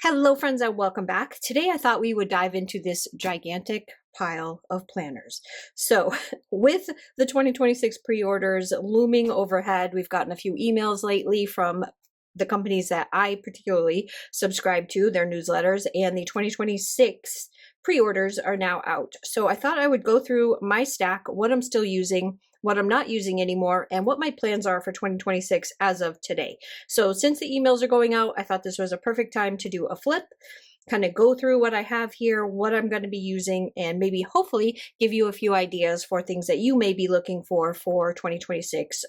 Hello friends and welcome back. Today I thought we would dive into this gigantic pile of planners. So with the 2026 pre-orders looming overhead, we've gotten a few emails lately from the companies that I particularly subscribe to, their newsletters, and the 2026 pre-orders are now out. So I thought I would go through my stack, what I'm still using, what I'm not using anymore, and what my plans are for 2026 as of today. So since the emails are going out, I thought this was a perfect time to do a flip, kind of go through what I have here, what I'm going to be using, and maybe hopefully give you a few ideas for things that you may be looking for 2026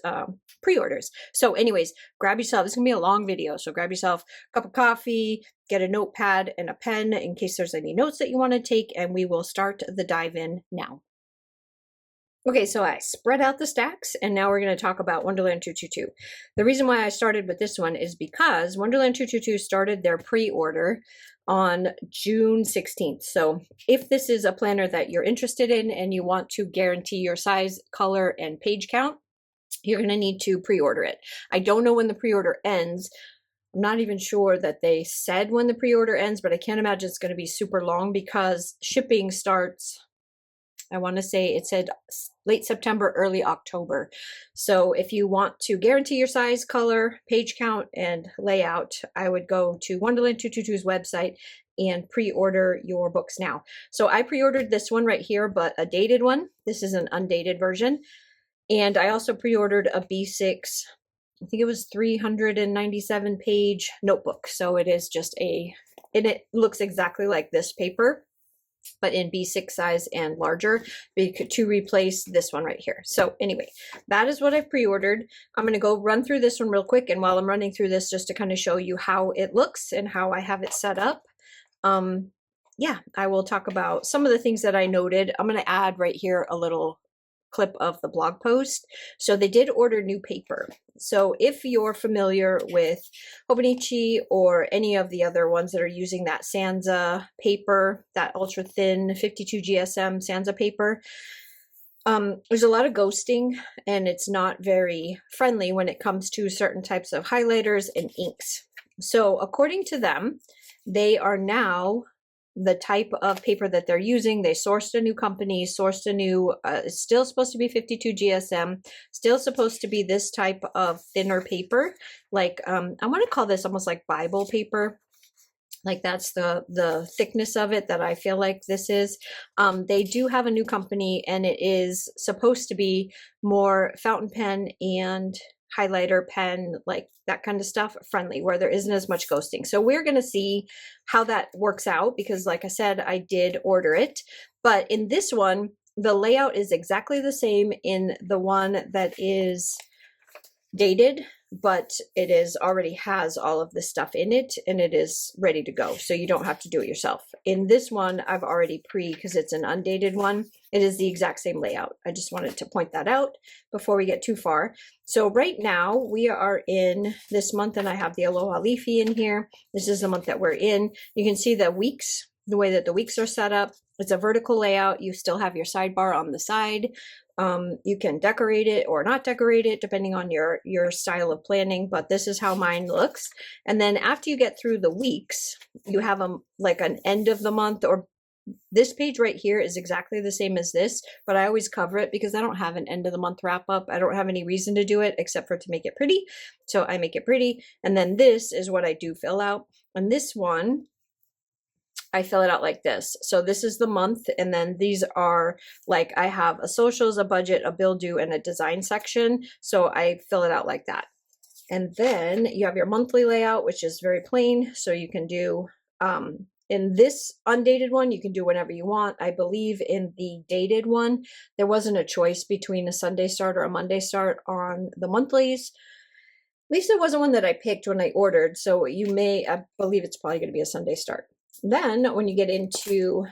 pre-orders. So anyways, grab yourself, it's going to be a long video, so grab yourself a cup of coffee, get a notepad and a pen in case there's any notes that you want to take, and we will start the dive in now. Okay, so I spread out the stacks, and now we're going to talk about Wonderland 222. The reason why I started with this one is because Wonderland 222 started their pre-order on June 16th. So if this is a planner that you're interested in and you want to guarantee your size, color, and page count, you're going to need to pre-order it. I don't know when the pre-order ends. I'm not even sure that they said when the pre-order ends, but I can't imagine it's going to be super long because shipping starts, I want to say it said late September, early October. So if you want to guarantee your size, color, page count, and layout, I would go to Wonderland 222's website and pre-order your books now. So I pre-ordered this one right here, but a dated one. This is an undated version. And I also pre-ordered a B6, I think it was 397 page notebook. So it is just and it looks exactly like this paper, but in B6 size and larger to replace this one right here. So anyway, that is what I've pre-ordered. I'm going to go run through this one real quick. And while I'm running through this, just to kind of show you how it looks and how I have it set up. Yeah, I will talk about some of the things that I noted. I'm going to add right here a little clip of the blog post. So they did order new paper. So if you're familiar with Hobonichi or any of the other ones that are using that Sansa paper, that ultra thin 52 GSM Sansa paper, there's a lot of ghosting and it's not very friendly when it comes to certain types of highlighters and inks. So according to them, they are now the type of paper that they're using. They sourced a new company, sourced a new, it's still supposed to be 52 GSM, still supposed to be this type of thinner paper. Like, I want to call this almost like Bible paper. Like that's the thickness of it that I feel like this is. They do have a new company and it is supposed to be more fountain pen and highlighter pen, like that kind of stuff, friendly, where there isn't as much ghosting. So we're going to see how that works out because like I said, I did order it. But in this one, the layout is exactly the same in the one that is dated, but it is already has all of this stuff in it and it is ready to go. So you don't have to do it yourself. In this one, I've already because it's an undated one, it is the exact same layout. I just wanted to point that out before we get too far. So right now we are in this month and I have the Aloha Leafy in here. This is the month that we're in. You can see the weeks, the way that the weeks are set up. It's a vertical layout. You still have your sidebar on the side. You can decorate it or not decorate it depending on your style of planning, but this is how mine looks. And then after you get through the weeks, you have like an end of the month, or this page right here is exactly the same as this, but I always cover it because I don't have an end of the month wrap up. I don't have any reason to do it except for to make it pretty. So I make it pretty. And then this is what I do fill out. And this one, I fill it out like this. So this is the month. And then these are like, I have a socials, a budget, a bill due, and a design section. So I fill it out like that. And then you have your monthly layout, which is very plain. So you can do, in this undated one, you can do whatever you want. I believe in the dated one, there wasn't a choice between a Sunday start or a Monday start on the monthlies. At least it wasn't one that I picked when I ordered. So I believe it's probably going to be a Sunday start. Then when you get into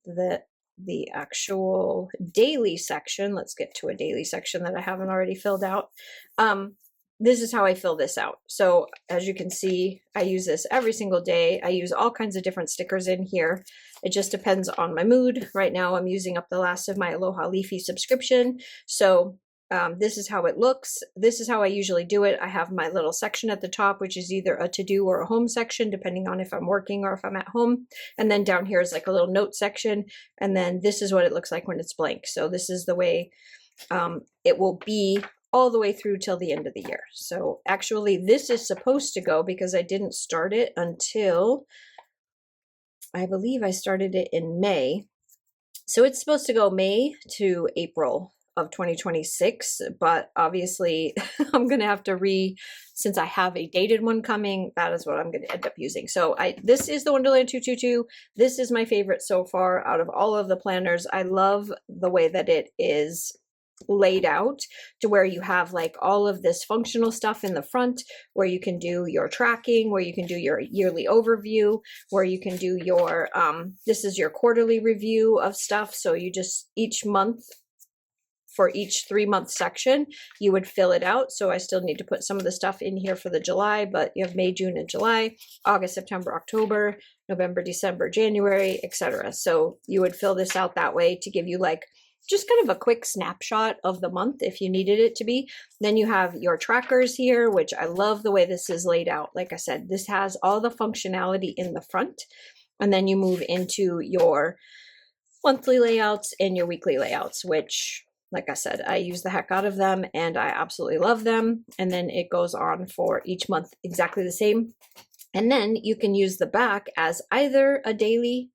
the actual daily section, let's get to a daily section that I haven't already filled out. This is how I fill this out. So as you can see, I use this every single day. I use all kinds of different stickers in here. It just depends on my mood. Right now I'm using up the last of my Aloha Leafy subscription. So This is how it looks. This is how I usually do it. I have my little section at the top, which is either a to-do or a home section, depending on if I'm working or if I'm at home. And then down here is like a little note section. And then this is what it looks like when it's blank. So this is the way it will be all the way through till the end of the year. So actually this is supposed to go, because I didn't start it until, I believe I started it in May. So it's supposed to go May to April of 2026, but obviously I'm going to have to since I have a dated one coming, that is what I'm going to end up using. So this is the Wonderland 222. This is my favorite so far out of all of the planners. I love the way that it is laid out, to where you have like all of this functional stuff in the front, where you can do your tracking, where you can do your yearly overview, where you can do your this is your quarterly review of stuff. So you just each month, for each 3-month section, you would fill it out. So I still need to put some of the stuff in here for the July, but you have May, June, and July, August, September, October, November, December, January, etc. So you would fill this out that way to give you like just kind of a quick snapshot of the month if you needed it to be. Then you have your trackers here, which I love the way this is laid out. Like I said, this has all the functionality in the front, and then you move into your monthly layouts and your weekly layouts, which, like I said, I use the heck out of them and I absolutely love them. And then it goes on for each month exactly the same. And then you can use the back as either a daily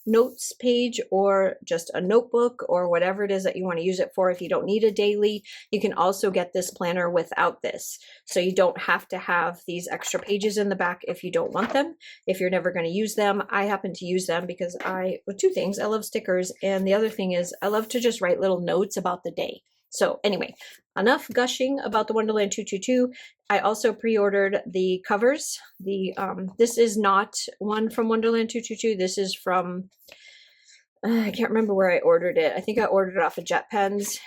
notes page or just a notebook or whatever it is that you want to use it for. If you don't need a daily, you can also get this planner without this. So you don't have to have these extra pages in the back if you don't want them, if you're never going to use them. I happen to use them because well, two things, I love stickers, and the other thing is I love to just write little notes about the day. So anyway, enough gushing about the Wonderland 222. I also pre-ordered the covers. This is not one from Wonderland 222. This is from, I can't remember where I ordered it. I think I ordered it off of Jet Pens.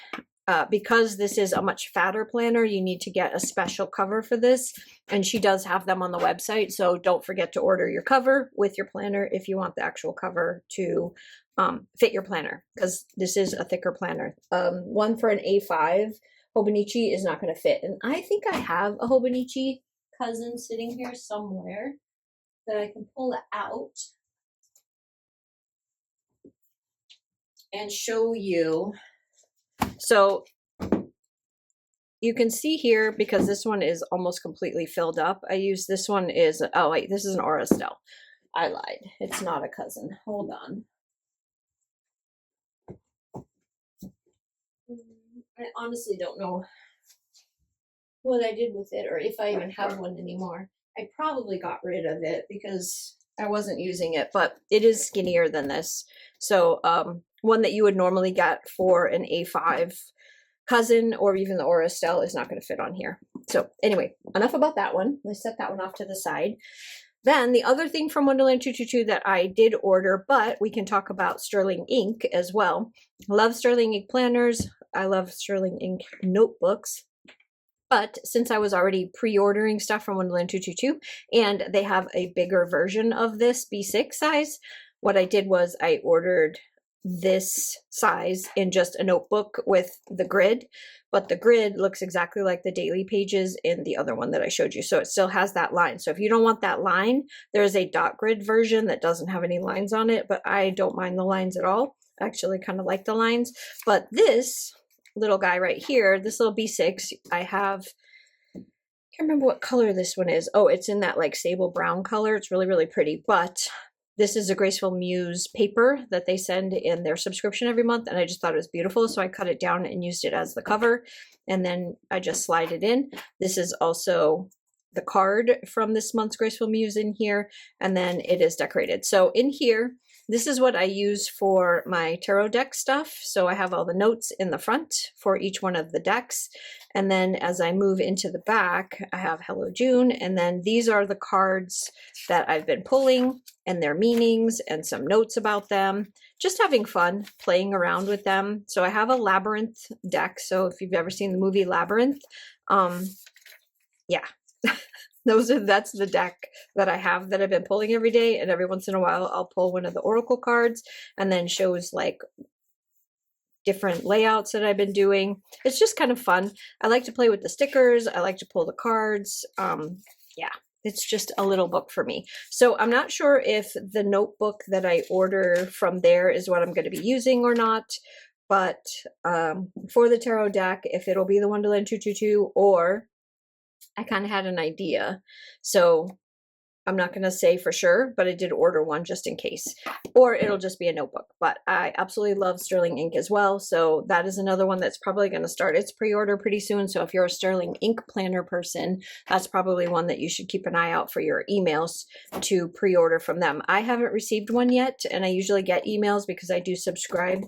Because this is a much fatter planner, you need to get a special cover for this. And she does have them on the website. So don't forget to order your cover with your planner if you want the actual cover to fit your planner, because this is a thicker planner. One for an A5 Hobonichi is not going to fit. And I think I have a Hobonichi cousin sitting here somewhere that I can pull it out and show you. So you can see here, because this one is almost completely filled up, I use this one is, oh wait, this is an Aurastelle. I lied. It's not a cousin. Hold on. I honestly don't know what I did with it or if I even have one anymore. I probably got rid of it because I wasn't using it, but it is skinnier than this. So one that you would normally get for an A5 cousin or even the Aurastelle is not going to fit on here. So anyway, enough about that one. Let's set that one off to the side. Then the other thing from Wonderland 222 that I did order, but we can talk about Sterling ink as well. Love Sterling ink planners. I love Sterling ink notebooks. But since I was already pre-ordering stuff from Wonderland 222 and they have a bigger version of this B6 size, what I did was I ordered this size in just a notebook with the grid, but the grid looks exactly like the daily pages in the other one that I showed you. So it still has that line. So if you don't want that line, there's a dot grid version that doesn't have any lines on it, but I don't mind the lines at all. I actually kind of like the lines, but this little guy right here, this little B6, I have, I can't remember what color this one is. Oh, it's in that like sable brown color. It's really, really pretty, but this is a Graceful Muse paper that they send in their subscription every month, and I just thought it was beautiful, so I cut it down and used it as the cover, and then I just slide it in. This is also the card from this month's Graceful Muse in here, and then it is decorated. So in here, this is what I use for my tarot deck stuff. So I have all the notes in the front for each one of the decks. And then as I move into the back, I have Hello June. And then these are the cards that I've been pulling and their meanings and some notes about them. Just having fun playing around with them. So I have a Labyrinth deck. So if you've ever seen the movie Labyrinth, yeah. That's the deck that I have that I've been pulling every day, and every once in a while I'll pull one of the oracle cards and then shows like different layouts that I've been doing. It's just kind of fun. I like to play with the stickers. I like to pull the cards. Yeah, it's just a little book for me. So I'm not sure if the notebook that I order from there is what I'm going to be using or not. But for the tarot deck, if it'll be the Wonderland 222, or I kind of had an idea. So I'm not going to say for sure, but I did order one just in case. Or it'll just be a notebook. But I absolutely love sterling ink as well. So that is another one that's probably going to start its pre-order pretty soon. So if you're a sterling ink planner person, that's probably one that you should keep an eye out for your emails to pre-order from them. I haven't received one yet, and I usually get emails because I do subscribe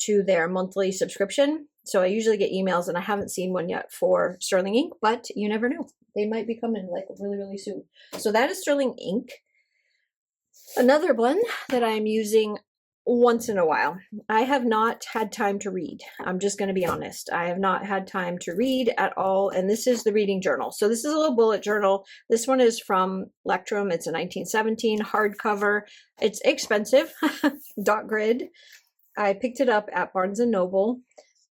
to their monthly subscription. So I usually get emails, and I haven't seen one yet for sterling ink, but you never know. They might be coming like really, really soon. So that is sterling ink. Another one that I'm using once in a while. I have not had time to read. I'm just going to be honest. I have not had time to read at all. And this is the reading journal. So this is a little bullet journal. This one is from Lecter. It's a 1917 hardcover. It's expensive. Dot grid. I picked it up at Barnes & Noble.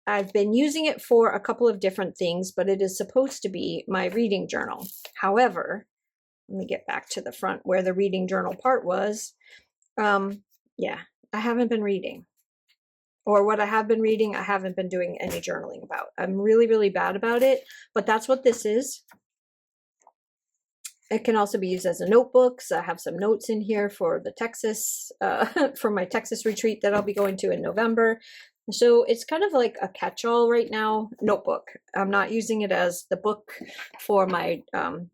I've been using it for a couple of different things, but it is supposed to be my reading journal. However, let me get back to the front where the reading journal part was. Yeah, I haven't been reading. Or what I have been reading, I haven't been doing any journaling about. I'm really, really bad about it, but that's what this is. It can also be used as a notebook. So I have some notes in here for the Texas, for my Texas retreat that I'll be going to in November. So it's kind of like a catch-all right now notebook. I'm not using it as the book for my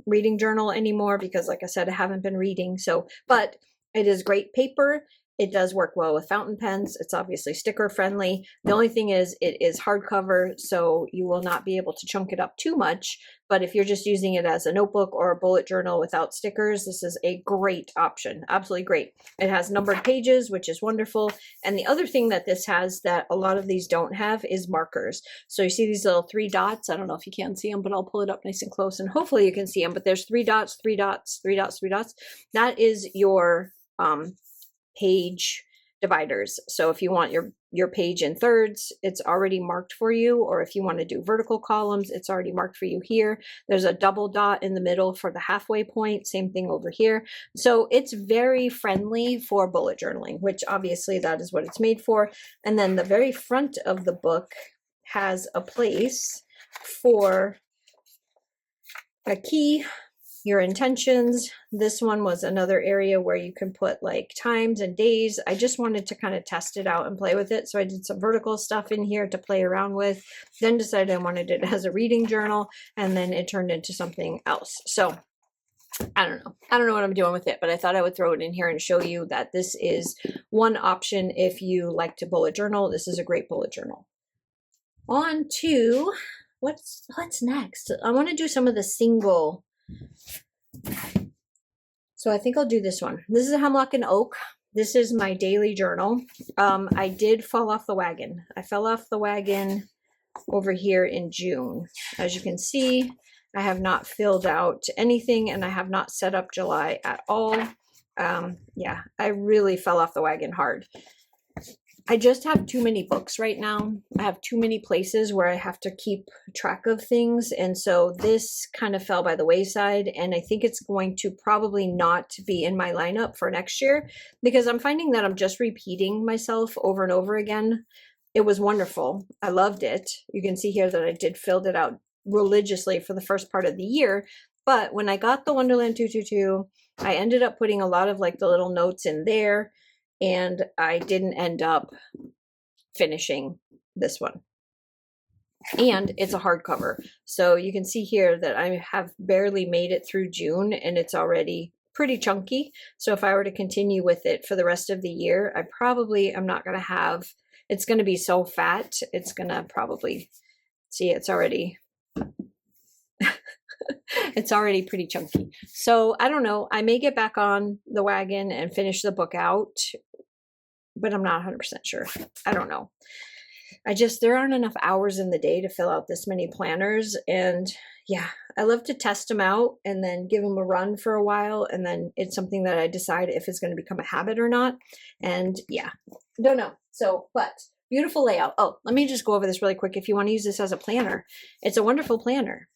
reading journal anymore because, like I said, I haven't been reading. So, but it is great paper. It does work well with fountain pens. It's obviously sticker friendly. The only thing is it is hardcover, so you will not be able to chunk it up too much. But if you're just using it as a notebook or a bullet journal without stickers, this is a great option. Absolutely great. It has numbered pages, which is wonderful. And the other thing that this has that a lot of these don't have is markers. So you see these little 3 dots. I don't know if you can see them, but I'll pull it up nice and close and hopefully you can see them. But there's 3 dots, 3 dots, 3 dots, 3 dots. That is your page dividers. So if you want your page in thirds, it's already marked for you. Or if you want to do vertical columns, it's already marked for you here. There's a double dot in the middle for the halfway point. Same thing over here. So it's very friendly for bullet journaling, which obviously that is what it's made for. And then the very front of the book has a place for a key, your intentions. This one was another area where you can put like times and days. I just wanted to kind of test it out and play with it. So I did some vertical stuff in here to play around with, then decided I wanted it as a reading journal, and then it turned into something else. So I don't know. I don't know what I'm doing with it, but I thought I would throw it in here and show you that this is one option if you like to bullet journal. This is a great bullet journal. On to what's next? I want to do some of the single. So I think I'll do this one. This is a Humlock and Oak. This is my daily journal. I did fall off the wagon. I fell off the wagon over here in June. As you can see, I have not filled out anything and I have not set up July at all. Yeah, I really fell off the wagon hard. I just have too many books right now. I have too many places where I have to keep track of things. And so this kind of fell by the wayside. And I think it's going to probably not be in my lineup for next year because I'm finding that I'm just repeating myself over and over again. It was wonderful. I loved it. You can see here that I did filled it out religiously for the first part of the year. But when I got the Wonderland 222, I ended up putting a lot of like the little notes in there. And I didn't end up finishing this one. And it's a hardcover. So you can see here that I have barely made it through June and it's already pretty chunky. So if I were to continue with it for the rest of the year, I'm not going to have, it's going to be so fat. It's going to probably, see, it's already it's already pretty chunky. So I don't know. I may get back on the wagon and finish the book out, but I'm not 100% sure. I don't know. There aren't enough hours in the day to fill out this many planners. And yeah, I love to test them out and then give them a run for a while. And then it's something that I decide if it's going to become a habit or not. And yeah, don't know. So, but Beautiful layout. Oh, let me just go over this really quick. If you want to use this as a planner, it's a wonderful planner.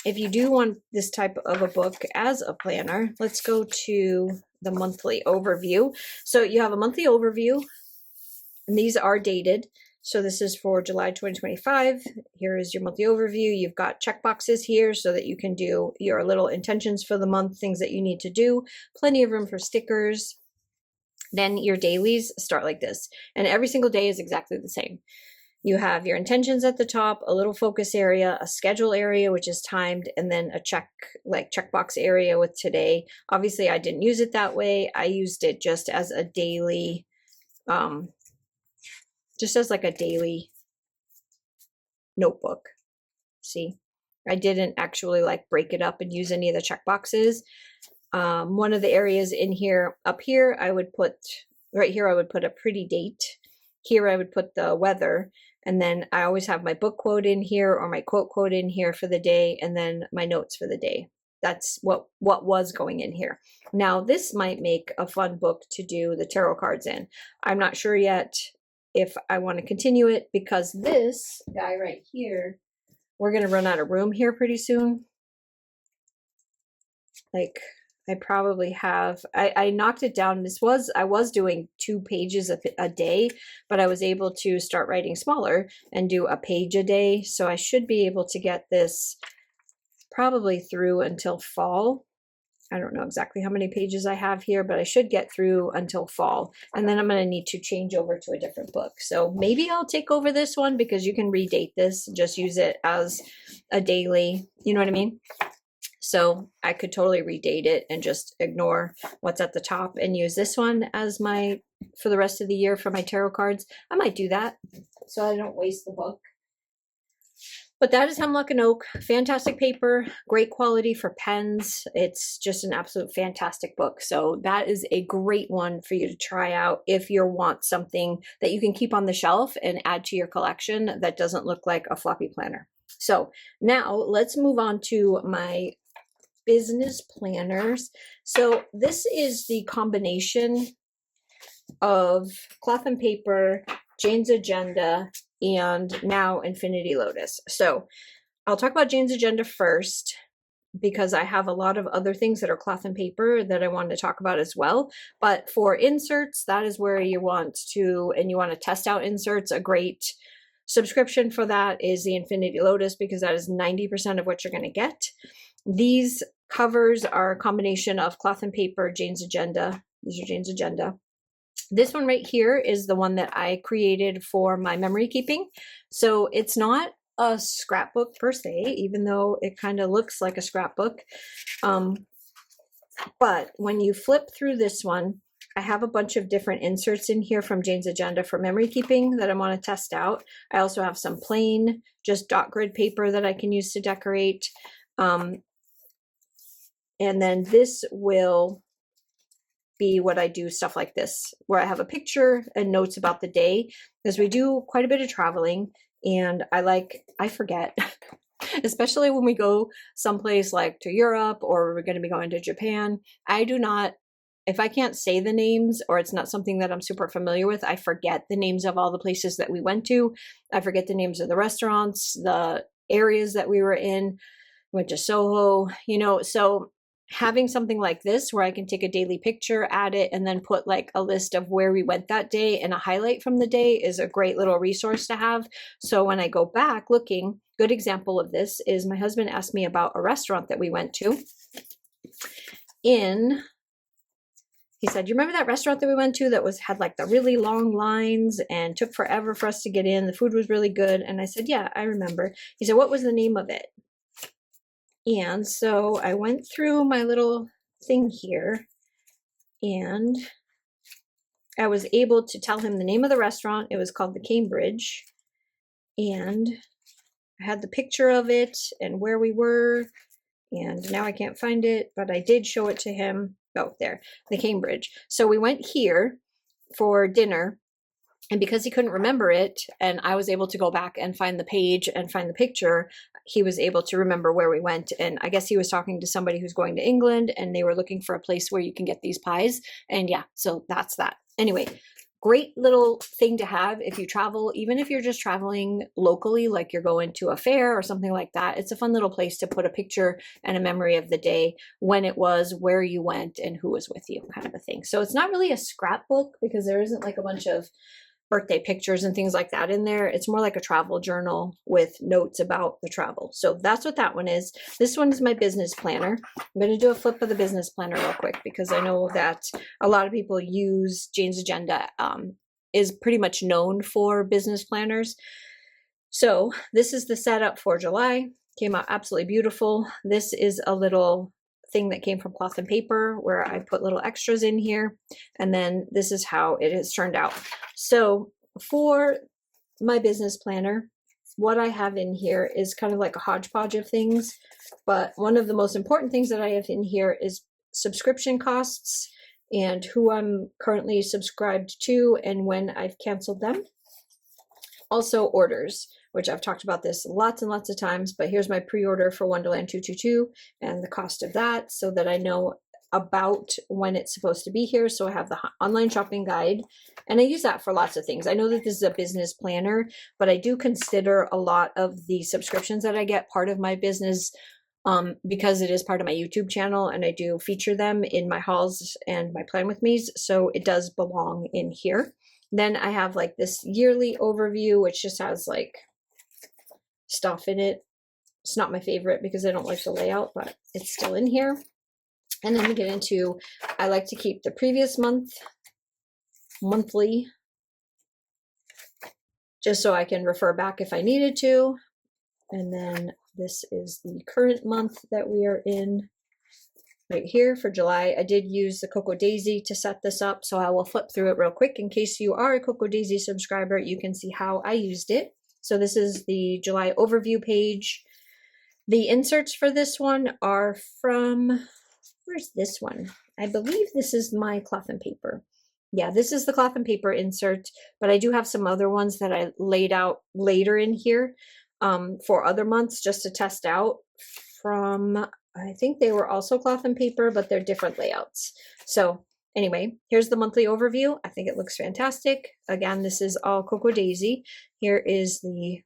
If you do want this type of a book as a planner, let's go to the monthly overview. So you have a monthly overview, and these are dated. So this is for July 2025. Here is your monthly overview. You've got checkboxes here so that you can do your little intentions for the month, things that you need to do. Plenty of room for stickers. Then your dailies start like this, and every single day is exactly the same. You have your intentions at the top, a little focus area, a schedule area, which is timed, and then a checkbox area with today. Obviously, I didn't use it that way. I used it just as a daily, just as like a daily notebook. See, I didn't actually like break it up and use any of the checkboxes. One of the areas in here, up here, I would put, right here, I would put a pretty date. Here I would put the weather, and then I always have my book quote in here or my quote in here for the day, and then my notes for the day. That's what was going in here. Now this might make a fun book to do the tarot cards in. I'm not sure yet if I want to continue it, because this guy right here, we're going to run out of room here pretty soon. Like, I probably have, I knocked it down. I was doing 2 pages a day, but I was able to start writing smaller and do a page a day. So I should be able to get this probably through until fall. I don't know exactly how many pages I have here, but I should get through until fall. And then I'm going to need to change over to a different book. So maybe I'll take over this one, because you can redate this, just use it as a daily, you know what I mean? So I could totally redate it and just ignore what's at the top and use this one as for the rest of the year for my tarot cards. I might do that so I don't waste the book. But that is Humlock and Oak. Fantastic paper, great quality for pens. It's just an absolute fantastic book. So that is a great one for you to try out if you want something that you can keep on the shelf and add to your collection that doesn't look like a floppy planner. So now let's move on to my business planners. So this is the combination of cloth and paper, Jane's Agenda, and now Infinity Lotus. So I'll talk about Jane's Agenda first, because I have a lot of other things that are cloth and paper that I wanted to talk about as well. But for inserts, that is where you want to, and you want to test out inserts. A great subscription for that is the Infinity Lotus, because that is 90% of what you're going to get. These covers are a combination of cloth and paper, Jane's Agenda. These are Jane's Agenda. This one right here is the one that I created for my memory keeping. So it's not a scrapbook per se, even though it kind of looks like a scrapbook. But when you flip through this one, I have a bunch of different inserts in here from Jane's Agenda for memory keeping that I want to test out. I also have some plain, just dot grid paper that I can use to decorate. And then this will be what I do, stuff like this, where I have a picture and notes about the day, because we do quite a bit of traveling, and I forget, especially when we go someplace like to Europe, or we're going to be going to Japan. I do not, if I can't say the names, or it's not something that I'm super familiar with, I forget the names of all the places that we went to. I forget the names of the restaurants, the areas that we were in. Went to Soho, so having something like this where I can take a daily picture, add it, and then put like a list of where we went that day and a highlight from the day is a great little resource to have. So when I go back looking, good example of this is my husband asked me about a restaurant that we went to he said, you remember that restaurant that we went to that had like the really long lines and took forever for us to get in? The food was really good. And I said, yeah, I remember. He said, what was the name of it? And so I went through my little thing here, and I was able to tell him the name of the restaurant. It was called the Cambridge, and I had the picture of it and where we were, and now I can't find it, but I did show it to him. Oh, there, the Cambridge. So we went here for dinner, and because he couldn't remember it, and I was able to go back and find the page and find the picture, he was able to remember where we went. And I guess he was talking to somebody who's going to England, and they were looking for a place where you can get these pies. And yeah, so that's that. Anyway, great little thing to have if you travel, even if you're just traveling locally, like you're going to a fair or something like that. It's a fun little place to put a picture and a memory of the day, when it was, where you went, and who was with you, kind of a thing. So it's not really a scrapbook because there isn't like a bunch of birthday pictures and things like that in there. It's more like a travel journal with notes about the travel. So that's what that one is. This one is my business planner. I'm going to do a flip of the business planner real quick because I know that a lot of people use Jane's Agenda, is pretty much known for business planners. So this is the setup for July. Came out absolutely beautiful. This is a little thing that came from Cloth and Paper where I put little extras in here, and then this is how it has turned out. So for my business planner, what I have in here is kind of like a hodgepodge of things, but one of the most important things that I have in here is subscription costs and who I'm currently subscribed to and when I've canceled them. Also orders, which I've talked about this lots and lots of times, but here's my pre-order for Wonderland 222 and the cost of that so that I know about when it's supposed to be here. So I have the online shopping guide, and I use that for lots of things. I know that this is a business planner, but I do consider a lot of the subscriptions that I get part of my business, because it is part of my YouTube channel and I do feature them in my hauls and my plan with me's. So it does belong in here. Then I have like this yearly overview, which just has like stuff in it. It's not my favorite because I don't like the layout, but it's still in here. And then we get into, I like to keep the previous month, monthly, just so I can refer back if I needed to. And then this is the current month that we are in right here for July. I did use the Cocoa Daisy to set this up, so I will flip through it real quick. In case you are a Cocoa Daisy subscriber, you can see how I used it. So this is the July overview page. The inserts for this one are from, where's this one? I believe this is my Cloth and Paper. Yeah, this is the Cloth and Paper insert, but I do have some other ones that I laid out later in here for other months just to test out from, I think they were also Cloth and Paper, but they're different layouts. So anyway, here's the monthly overview. I think it looks fantastic. Again, this is all Cocoa Daisy. Here is the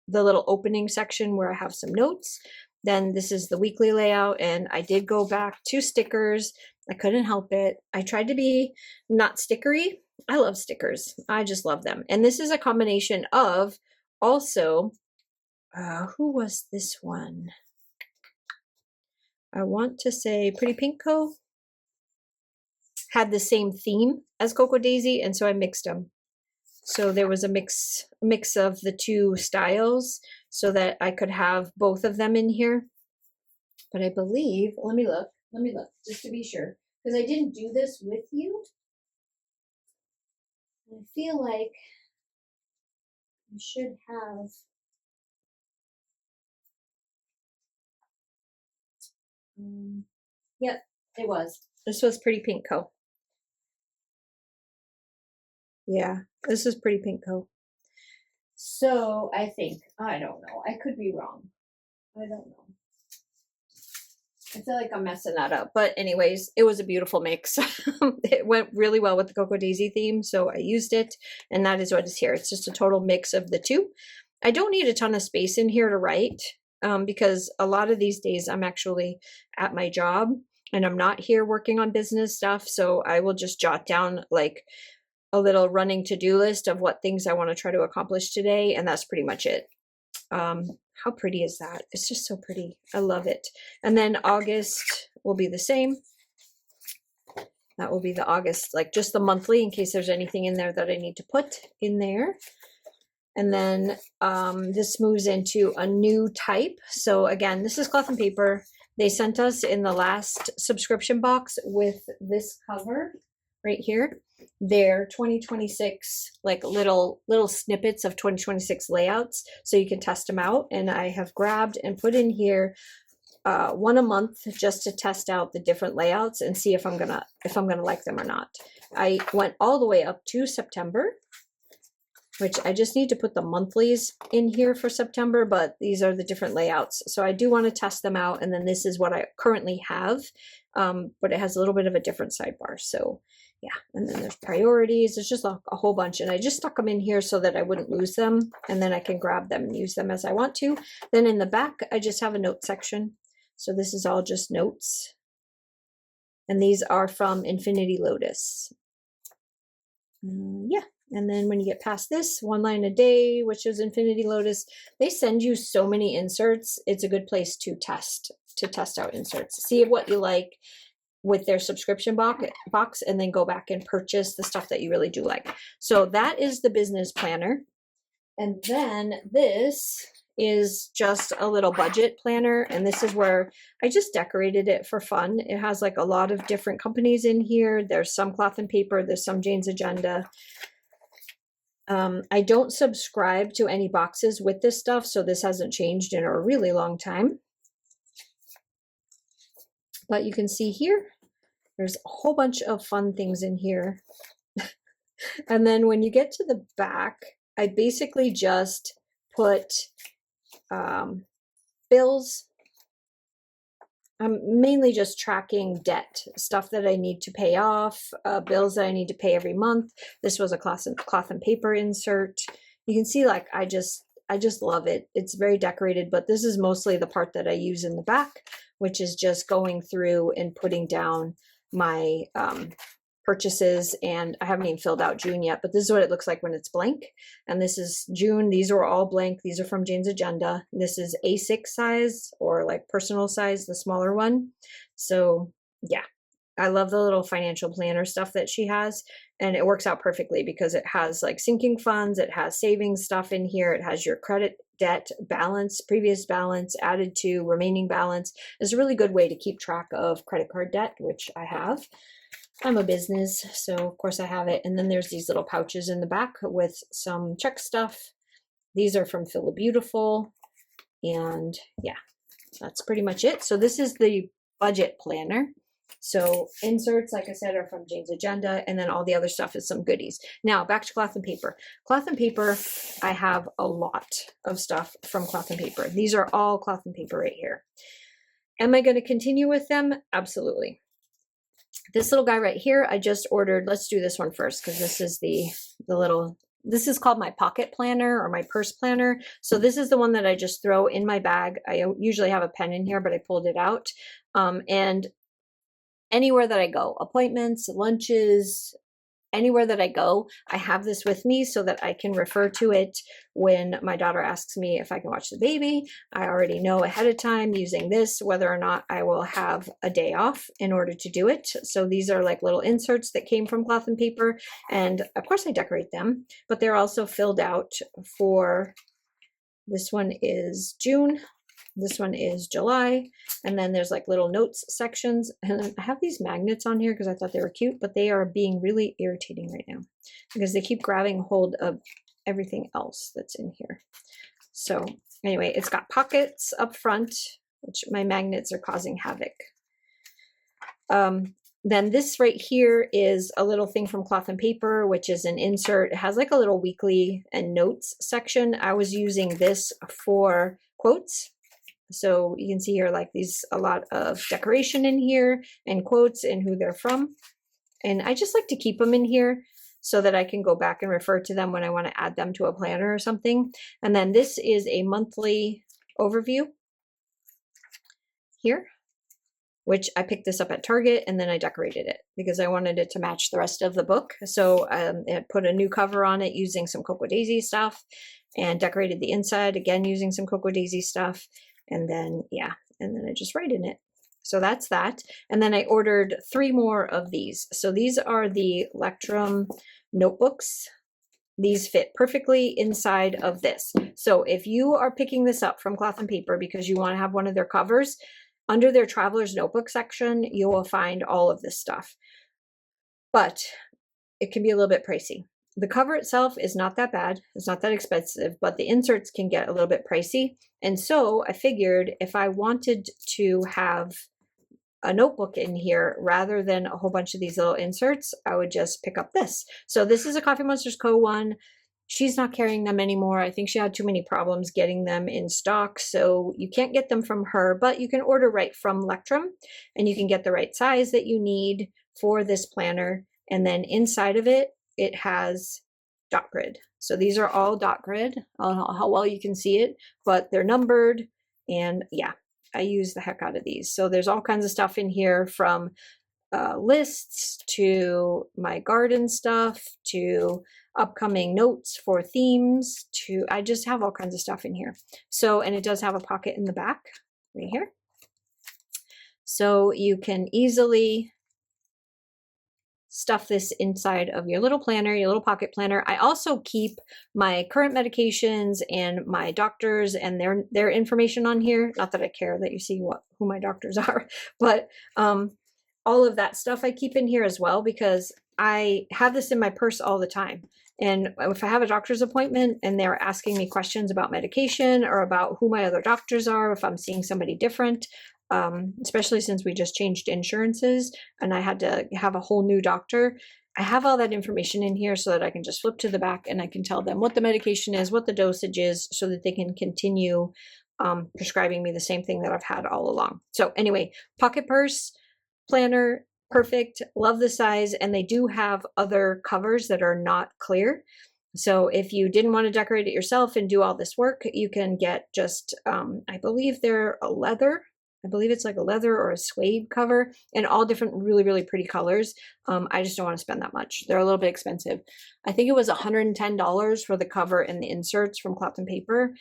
little opening section where I have some notes. Then this is the weekly layout, and I did go back to stickers. I couldn't help it. I tried to be not stickery. I love stickers. I just love them. And this is a combination of also, who was this one? I want to say Pretty Pink Co. had the same theme as Cocoa Daisy, and so I mixed them. So there was a mix of the two styles so that I could have both of them in here. But I believe, let me look just to be sure, because I didn't do this with you. I feel like I should have. Yep, it was. This was Pretty Pink Co. Yeah, this is Pretty Pink Co. So I think, I don't know. I could be wrong. I don't know. I feel like I'm messing that up. But anyways, it was a beautiful mix. It went really well with the Cocoa Daisy theme, so I used it. And that is what is here. It's just a total mix of the two. I don't need a ton of space in here to write because a lot of these days I'm actually at my job and I'm not here working on business stuff. So I will just jot down like a little running to-do list of what things I want to try to accomplish today. And that's pretty much it. How pretty is that? It's just so pretty. I love it. And then August will be the same. That will be the August, like just the monthly in case there's anything in there that I need to put in there. And then this moves into a new type. So again, this is Cloth and Paper. They sent us in the last subscription box with this cover right here. They're 2026, like little snippets of 2026 layouts, so you can test them out. And I have grabbed and put in here one a month just to test out the different layouts and see if I'm gonna like them or not. I went all the way up to September, which I just need to put the monthlies in here for September, but these are the different layouts. So I do want to test them out. And then this is what I currently have, but it has a little bit of a different sidebar. So yeah, and then there's priorities. There's just a whole bunch. And I just stuck them in here so that I wouldn't lose them. And then I can grab them and use them as I want to. Then in the back, I just have a note section. So this is all just notes. And these are from Infinity Lotus. Yeah. And then when you get past this, 1 line a day, which is Infinity Lotus, they send you so many inserts. It's a good place to test out inserts. See what you like with their subscription box, and then go back and purchase the stuff that you really do like. So that is the business planner. And then this is just a little budget planner. And this is where I just decorated it for fun. It has like a lot of different companies in here. There's some Cloth and Paper. There's some Jane's Agenda. I don't subscribe to any boxes with this stuff, so this hasn't changed in a really long time. But you can see here, there's a whole bunch of fun things in here. And then when you get to the back, I basically just put bills. I'm mainly just tracking debt, stuff that I need to pay off, bills that I need to pay every month. This was a Cloth and Paper insert. You can see, like, I just love it. It's very decorated, but this is mostly the part that I use in the back, which is just going through and putting down my purchases. And I haven't even filled out June yet, but this is what it looks like when it's blank. And this is June. These are all blank. These are from Jane's Agenda. This is A6 size, or like personal size, the smaller one. So yeah, I love the little financial planner stuff that she has. And it works out perfectly because it has like sinking funds. It has savings stuff in here. It has your credit, debt, balance, previous balance, added to, remaining balance. It's a really good way to keep track of credit card debt, which I have. I'm a business, so of course I have it. And then there's these little pouches in the back with some check stuff. These are from Feel Beautiful. And yeah, that's pretty much it. So this is the budget planner. So inserts, like I said, are from Jane's Agenda, and then all the other stuff is some goodies. Now back to Cloth and Paper. Cloth and Paper, I have a lot of stuff from Cloth and Paper. These are all Cloth and Paper right here. Am I going to continue with them? Absolutely. This little guy right here, I just ordered. Let's do this one first, because this is the little, this is called my pocket planner or my purse planner. So this is the one that I just throw in my bag. I usually have a pen in here, but I pulled it out. And anywhere that I go, appointments, lunches, anywhere that I go, I have this with me so that I can refer to it when my daughter asks me if I can watch the baby. I already know ahead of time using this whether or not I will have a day off in order to do it. So these are like little inserts that came from Cloth and Paper, and of course I decorate them, but they're also filled out for, this one is June, this one is July, and then there's like little notes sections. And I have these magnets on here because I thought they were cute, but they are being really irritating right now because they keep grabbing hold of everything else that's in here. So anyway, it's got pockets up front, which my magnets are causing havoc. Then this right here is a little thing from Cloth and Paper, which is an insert. It has like a little weekly and notes section. I was using this for quotes. So you can see here, like these, a lot of decoration in here and quotes and who they're from. And I just like to keep them in here so that I can go back and refer to them when I want to add them to a planner or something. And then this is a monthly overview here, which I picked this up at Target, and then I decorated it because I wanted it to match the rest of the book. So I put a new cover on it using some Cocoa Daisy stuff, and decorated the inside again using some Cocoa Daisy stuff. And then, yeah, and then I just write in it. So that's that. And then I ordered 3 more of these. So these are the Lecter notebooks. These fit perfectly inside of this. So if you are picking this up from Cloth and Paper because you want to have one of their covers, under their Traveler's Notebook section, you will find all of this stuff. But it can be a little bit pricey. The cover itself is not that bad. It's not that expensive, but the inserts can get a little bit pricey. And so I figured if I wanted to have a notebook in here rather than a whole bunch of these little inserts, I would just pick up this. So this is a Coffee Monsters Co. one. she's not carrying them anymore. I think she had too many problems getting them in stock, so you can't get them from her, but you can order right from Lecter, and you can get the right size that you need for this planner. And then inside of it, it has dot grid. So these are all dot grid. I don't know how well you can see it, but they're numbered. And yeah, I use the heck out of these. So there's all kinds of stuff in here, from lists to my garden stuff to upcoming notes for themes to, I just have all kinds of stuff in here. So, and it does have a pocket in the back right here. So you can easily stuff this inside of your little planner, your little pocket planner. I also keep my current medications and my doctors and their information on here. Not that I care that you see who my doctors are, but all of that stuff I keep in here as well, because I have this in my purse all the time. And if I have a doctor's appointment and they're asking me questions about medication or about who my other doctors are, if I'm seeing somebody different, especially since we just changed insurances and I had to have a whole new doctor, I have all that information in here so that I can just flip to the back and I can tell them what the medication is, what the dosage is, so that they can continue prescribing me the same thing that I've had all along. So anyway, pocket purse, planner, perfect. Love the size. And they do have other covers that are not clear. So if you didn't want to decorate it yourself and do all this work, you can get just, I believe they're a leather. I believe it's like a leather or a suede cover, in all different really, really pretty colors. I just don't want to spend that much. They're a little bit expensive. I think it was $110 for the cover and the inserts from Cloth and Paper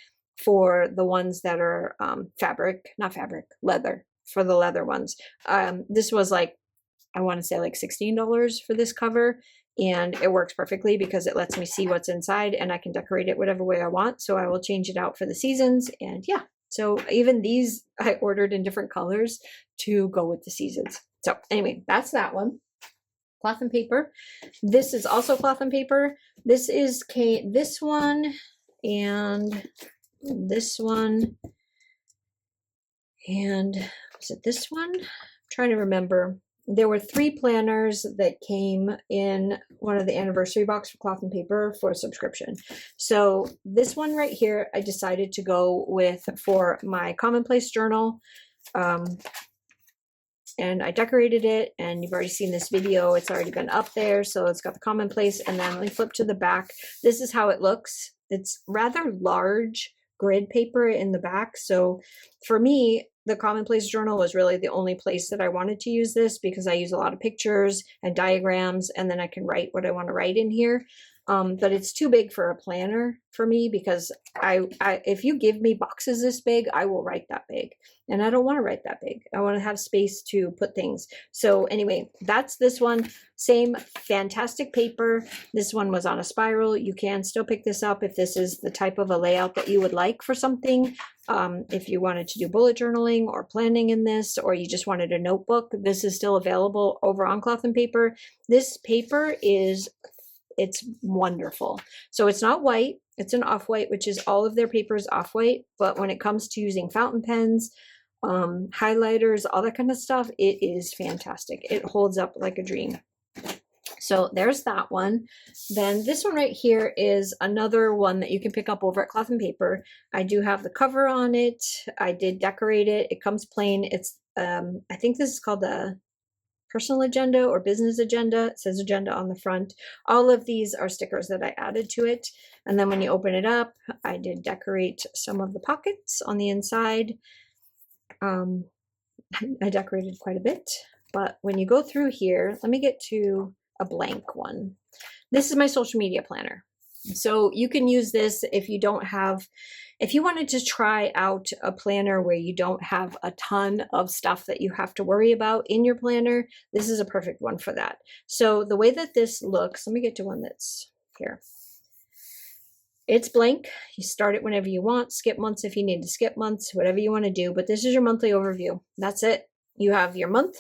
for the ones that are leather, for the leather ones. This was like, I want to say like $16 for this cover. And it works perfectly because it lets me see what's inside and I can decorate it whatever way I want. So I will change it out for the seasons. And yeah, so even these I ordered in different colors to go with the seasons. So anyway, that's that one. Cloth and Paper. This is also Cloth and Paper. This is this one and this one. And was it this one? I'm trying to remember. There were 3 planners that came in one of the anniversary box for Cloth and Paper for a subscription. So this one right here, I decided to go with for my commonplace journal. And I decorated it, and you've already seen this video. It's already been up there. So it's got the commonplace, and then let me flip to the back. This is how it looks. It's rather large grid paper in the back. So for me, the commonplace journal was really the only place that I wanted to use this, because I use a lot of pictures and diagrams, and then I can write what I want to write in here. But it's too big for a planner for me, because if you give me boxes this big, I will write that big, and I don't want to write that big. I want to have space to put things. So anyway, that's this one. Same fantastic paper. This one was on a spiral. You can still pick this up if this is the type of a layout that you would like for something. If you wanted to do bullet journaling or planning in this, or you just wanted a notebook, this is still available over on Cloth and Paper. This paper it's wonderful. So it's not white, it's an off-white, which is all of their paper is off-white. But when it comes to using fountain pens, highlighters, all that kind of stuff, it is fantastic. It holds up like a dream. So there's that one. Then this one right here is another one that you can pick up over at Cloth and Paper. I do have the cover on it. I did decorate it. It comes plain. It's I think this is called the personal agenda or business agenda. It says agenda on the front. All of these are stickers that I added to it. And then when you open it up, I did decorate some of the pockets on the inside. I decorated quite a bit, but when you go through here, let me get to a blank one. This is my social media planner. So you can use this if you don't have, if you wanted to try out a planner where you don't have a ton of stuff that you have to worry about in your planner, this is a perfect one for that. So the way that this looks, let me get to one that's here. It's blank. You start it whenever you want, skip months if you need to skip months, whatever you want to do, but this is your monthly overview. That's it. You have your month.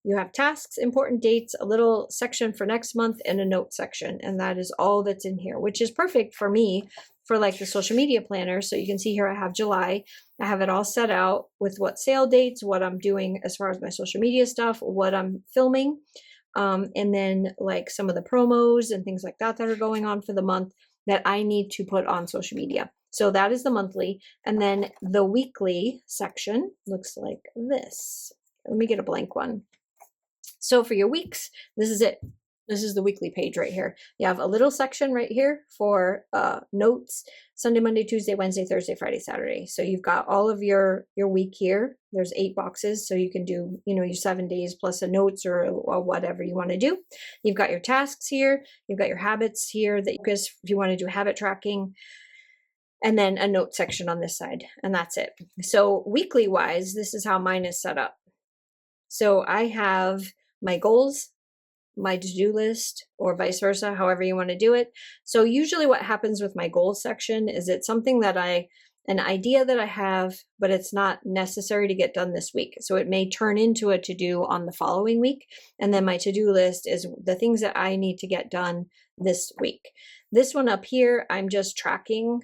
You have tasks, important dates, a little section for next month, and a note section. And that is all that's in here, which is perfect for me for like the social media planner. So you can see here I have July. I have it all set out with what sale dates, what I'm doing as far as my social media stuff, what I'm filming, and then like some of the promos and things like that that are going on for the month. that I need to put on social media. So that is the monthly. And then the weekly section looks like this. Let me get a blank one. So for your weeks, this is it. This is the weekly page right here. You have a little section right here for notes, Sunday, Monday, Tuesday, Wednesday, Thursday, Friday, Saturday. So you've got all of your week here. There's 8 boxes. So you can do, you know, your 7 days plus a notes or whatever you want to do. You've got your tasks here. You've got your habits here that you guys, if you want to do habit tracking, and then a note section on this side. And that's it. So weekly wise, this is how mine is set up. So I have my goals, my to-do list, or vice versa, however you want to do it. So usually what happens with my goals section is it's something that an idea that I have, but it's not necessary to get done this week. So it may turn into a to-do on the following week. And then my to-do list is the things that I need to get done this week. This one up here, I'm just tracking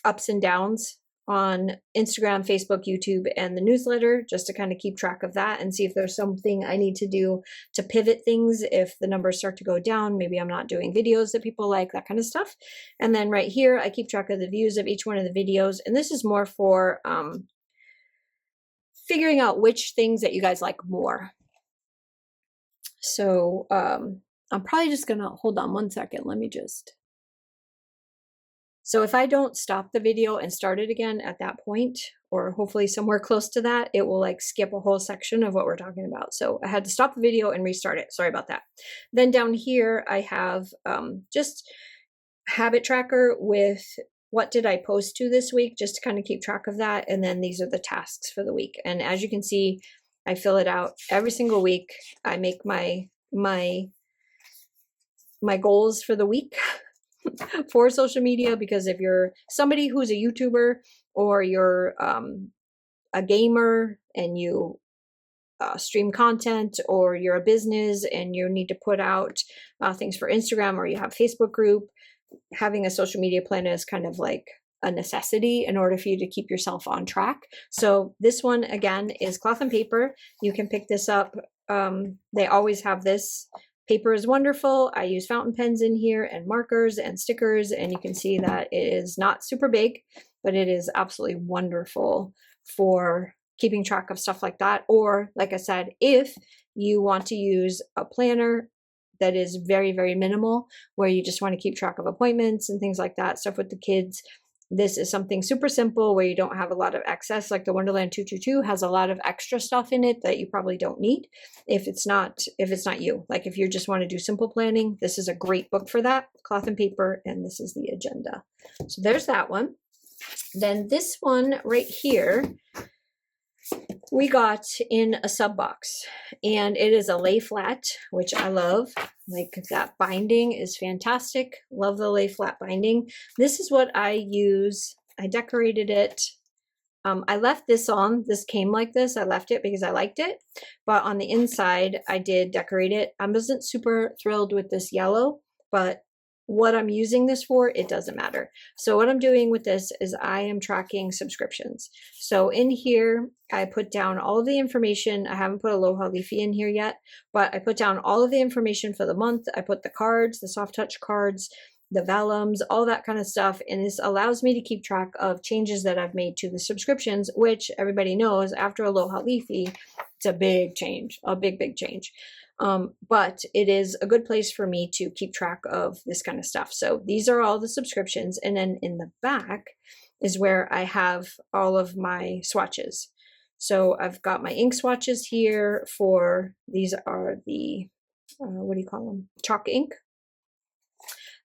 ups and downs on Instagram, Facebook, YouTube, and the newsletter, just to kind of keep track of that and see if there's something I need to do to pivot things. If the numbers start to go down, maybe I'm not doing videos that people like, that kind of stuff. And then right here, I keep track of the views of each one of the videos. And this is more for figuring out which things that you guys like more. So I'm probably just gonna, hold on one second. Let me just. So if I don't stop the video and start it again at that point, or hopefully somewhere close to that, it will like skip a whole section of what we're talking about. So I had to stop the video and restart it. Sorry about that. Then down here, I have just habit tracker with what did I post to this week, just to kind of keep track of that. And then these are the tasks for the week. And as you can see, I fill it out every single week. I make my goals for the week for social media, because if you're somebody who's a YouTuber or you're a gamer and you stream content, or you're a business and you need to put out things for Instagram, or you have Facebook group, having a social media plan is kind of like a necessity in order for you to keep yourself on track. So this one again is cloth and paper. You can pick this up. They always have this. Paper is wonderful. I use fountain pens in here and markers and stickers, and you can see that it is not super big, but it is absolutely wonderful for keeping track of stuff like that. Or like I said, if you want to use a planner that is very, very minimal, where you just want to keep track of appointments and things like that, stuff with the kids, this is something super simple where you don't have a lot of excess. Like the Wonderland 222 has a lot of extra stuff in it that you probably don't need if it's not you. Like if you just want to do simple planning, this is a great book for that. Cloth and paper, and this is the agenda. So there's that one. Then this one right here, we got in a sub box, and it is a lay flat, which I love. Like that binding is fantastic. Love the lay flat binding. This is what I use. I decorated it. I left this on. This came like this. I left it because I liked it. But on the inside, I did decorate it. I wasn't super thrilled with this yellow, but what I'm using this for, it doesn't matter. So what I'm doing with this is I am tracking subscriptions. So in here, I put down all of the information. I haven't put Aloha Leafy in here yet, but I put down all of the information for the month. I put the cards, the soft touch cards, the vellums, all that kind of stuff. And this allows me to keep track of changes that I've made to the subscriptions, which everybody knows after Aloha Leafy, it's a big change, a big, big change. But it is a good place for me to keep track of this kind of stuff. So these are all the subscriptions. And then in the back is where I have all of my swatches. So I've got my ink swatches here for, these are the, what do you call them? Chalk ink.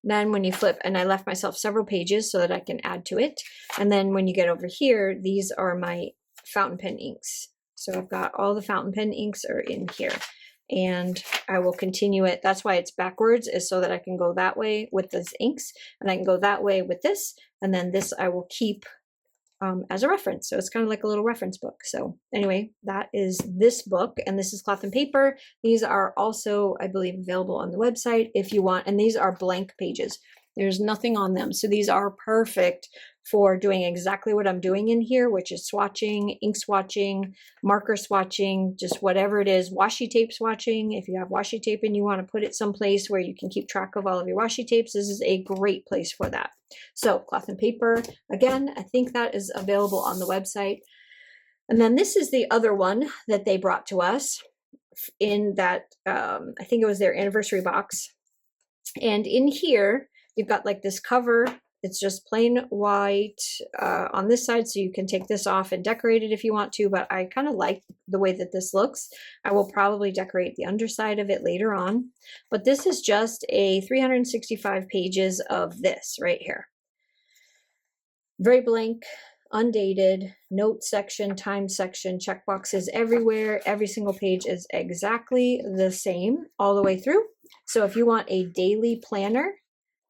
Then when you flip, and I left myself several pages so that I can add to it. And then when you get over here, these are my fountain pen inks. So I've got all the fountain pen inks are in here. And I will continue it. That's why it's backwards, is so that I can go that way with these inks, and I can go that way with this, and then this I will keep as a reference. So it's kind of like a little reference book. So anyway, that is this book, and this is cloth and paper. These are also, I believe, available on the website if you want, and these are blank pages. There's nothing on them. So these are perfect for doing exactly what I'm doing in here, which is swatching, ink swatching, marker swatching, just whatever it is, washi tape swatching. If you have washi tape and you want to put it someplace where you can keep track of all of your washi tapes, this is a great place for that. So cloth and paper, again, I think that is available on the website. And then this is the other one that they brought to us in that, I think it was their anniversary box. And in here, you've got like this cover. It's just plain white on this side, so you can take this off and decorate it if you want to, but I kind of like the way that this looks. I will probably decorate the underside of it later on, but this is just a 365 pages of this right here. Very blank, undated, note section, time section, checkboxes everywhere. Every single page is exactly the same all the way through. So if you want a daily planner,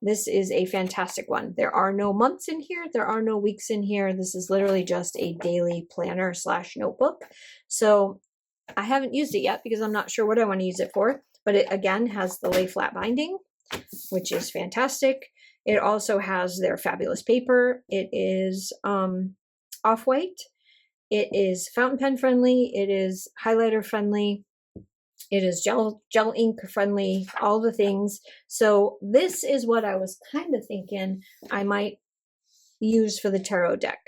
this is a fantastic one. There are no months in here. There are no weeks in here. This is literally just a daily planner / notebook. So I haven't used it yet because I'm not sure what I want to use it for, but it again has the lay flat binding, which is fantastic. It also has their fabulous paper. It is off-white. It is fountain pen friendly. It is highlighter friendly. It is gel ink friendly, all the things. So this is what I was kind of thinking I might use for the tarot deck.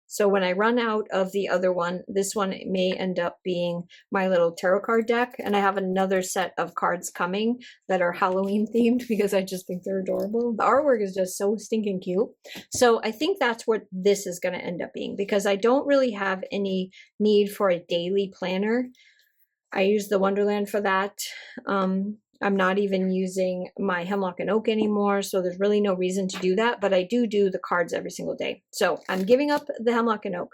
So when I run out of the other one, this one may end up being my little tarot card deck. And I have another set of cards coming that are Halloween themed because I just think they're adorable. The artwork is just so stinking cute. So I think that's what this is going to end up being, because I don't really have any need for a daily planner. I use the Wonderland for that. I'm not even using my Humlock and Oak anymore, so there's really no reason to do that, but I do the cards every single day. So I'm giving up the Humlock and Oak.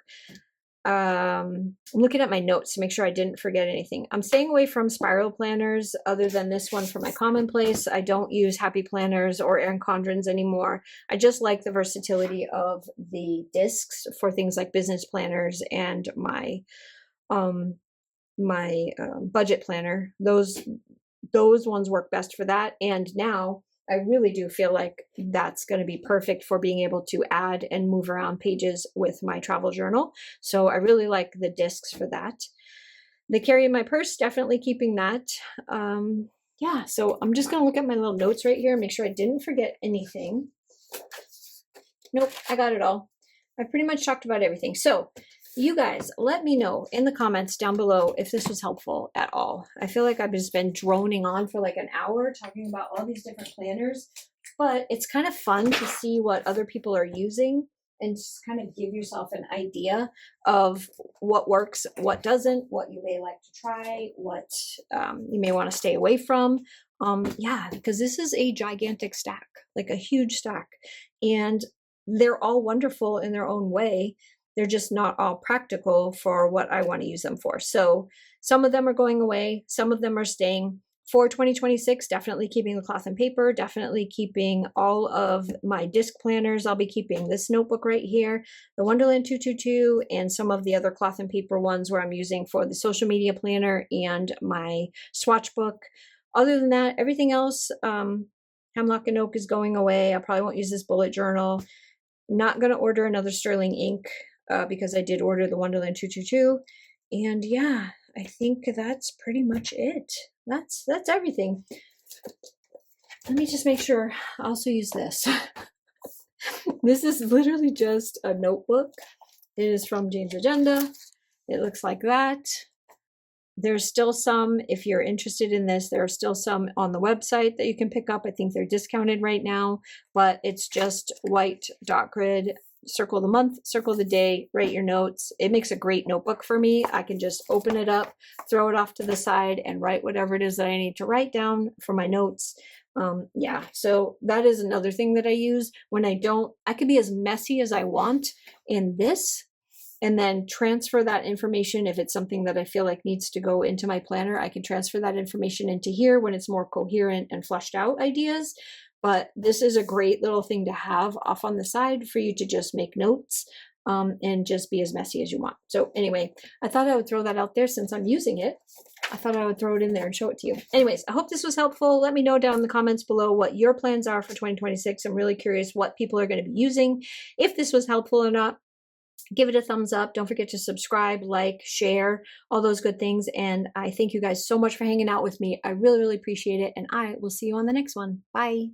I'm looking at my notes to make sure I didn't forget anything. I'm staying away from spiral planners other than this one for my commonplace. I don't use happy planners or Erin Condren's anymore. I just like the versatility of the discs for things like business planners and my budget planner. Those ones work best for that. And now I really do feel like that's going to be perfect for being able to add and move around pages with my travel journal. So I really like the discs for that. The carry in my purse, definitely keeping that. Yeah, so I'm just going to look at my little notes right here and make sure I didn't forget anything. Nope, I got it all. I pretty much talked about everything. So you guys, let me know in the comments down below if this was helpful at all. I feel like I've just been droning on for like an hour talking about all these different planners, but it's kind of fun to see what other people are using and just kind of give yourself an idea of what works, what doesn't, what you may like to try, what you may want to stay away from. Yeah, because this is a gigantic stack, like a huge stack, and they're all wonderful in their own way. They're just not all practical for what I want to use them for. So some of them are going away. Some of them are staying. For 2026, definitely keeping the cloth and paper, definitely keeping all of my disc planners. I'll be keeping this notebook right here, the Wonderland 222, and some of the other cloth and paper ones where I'm using for the social media planner and my swatch book. Other than that, everything else, Humlock and Oak is going away. I probably won't use this bullet journal. Not going to order another sterling ink. Because I did order the Wonderland 222. And yeah, I think that's pretty much it. That's everything. Let me just make sure I also use this. This is literally just a notebook. It is from Jane's Agenda. It looks like that. There's still some, if you're interested in this, there are still some on the website that you can pick up. I think they're discounted right now, but it's just white dot grid. Circle the month, circle the day, write your notes. It makes a great notebook for me. I can just open it up, throw it off to the side, and write whatever it is that I need to write down for my notes. Yeah, so that is another thing that I use when I can be as messy as I want in this, and then transfer that information. If it's something that I feel like needs to go into my planner, I can transfer that information into here when it's more coherent and fleshed out ideas. But this is a great little thing to have off on the side for you to just make notes and just be as messy as you want. So anyway, I thought I would throw that out there since I'm using it. I thought I would throw it in there and show it to you. Anyways, I hope this was helpful. Let me know down in the comments below what your plans are for 2026. I'm really curious what people are going to be using. If this was helpful or not, give it a thumbs up. Don't forget to subscribe, like, share, all those good things. And I thank you guys so much for hanging out with me. I really, really appreciate it. And I will see you on the next one. Bye.